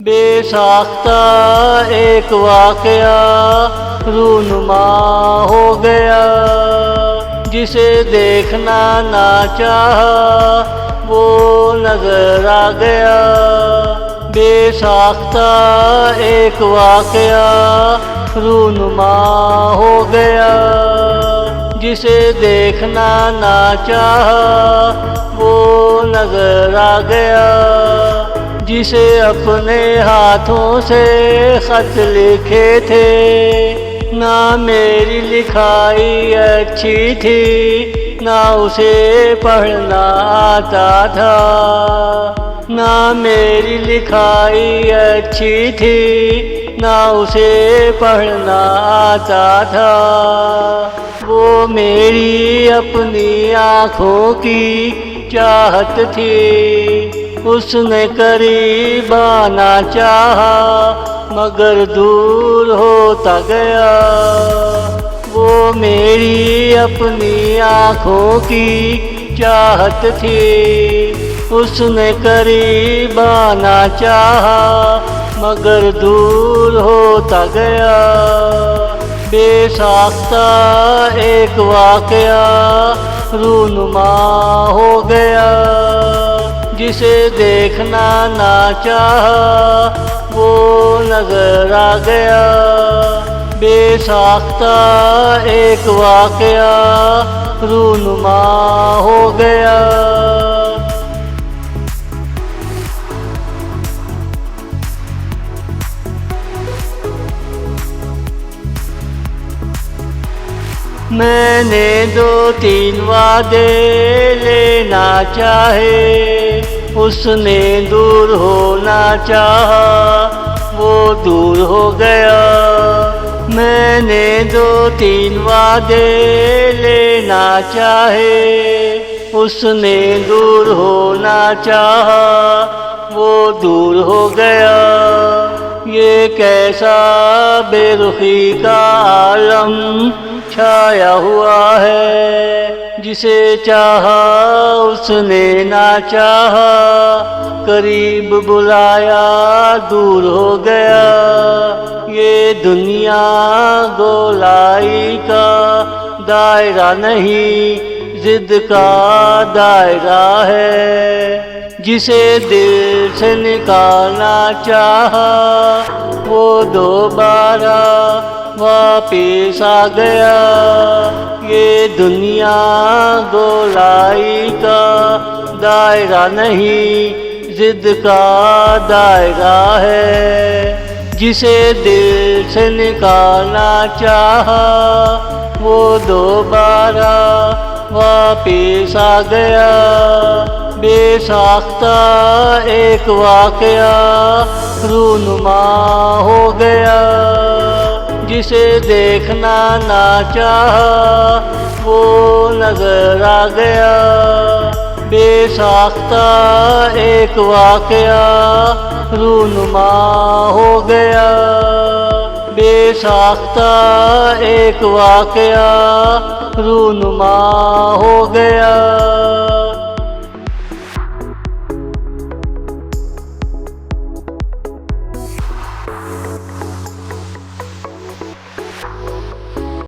بے ساختہ ایک واقعہ رونما ہو گیا، جسے دیکھنا نہ چاہا وہ نظر آ گیا۔ بے ساختہ ایک واقعہ رونما ہو گیا، جسے دیکھنا نہ چاہا وہ نظر آ گیا۔ جسے اپنے ہاتھوں سے خط لکھے تھے، نہ میری لکھائی اچھی تھی، نہ اسے پڑھنا آتا تھا۔ نہ میری لکھائی اچھی تھی، نہ اسے پڑھنا آتا تھا۔ وہ میری اپنی آنکھوں کی چاہت تھی، اس نے قریب آنا چاہا مگر دور ہوتا گیا۔ وہ میری اپنی آنکھوں کی چاہت تھی، اس نے قریب آنا چاہا مگر دور ہوتا گیا۔ بے ساختہ ایک واقعہ رونما ہو گیا، جسے دیکھنا نہ چاہا وہ نظر آ گیا۔ بے ساختہ ایک واقعہ رونما ہو گیا۔ میں نے 2-3 وعدے لینا چاہے، اس نے دور ہونا چاہا وہ دور ہو گیا۔ میں نے 2-3 وعدے لینا چاہے، اس نے دور ہونا چاہا وہ دور ہو گیا۔ یہ کیسا بے رخی کا عالم چھایا ہوا ہے، جسے چاہا اس نے نہ چاہا، قریب بلایا دور ہو گیا۔ یہ دنیا گولائی کا دائرہ نہیں، ضد کا دائرہ ہے۔ جسے دل سے نکالنا چاہا وہ دوبارہ واپس آ گیا۔ یہ دنیا گولائی کا دائرہ نہیں، ضد کا دائرہ ہے۔ جسے دل سے نکالنا چاہا وہ دوبارہ واپس آ گیا۔ بے ساختہ ایک واقعہ رونما ہو گیا، جسے دیکھنا نہ چاہا وہ نظر آ گیا۔ بے ساختہ ایک واقعہ رونما ہو گیا۔ بے ساختہ ایک واقعہ رونما ہو گیا۔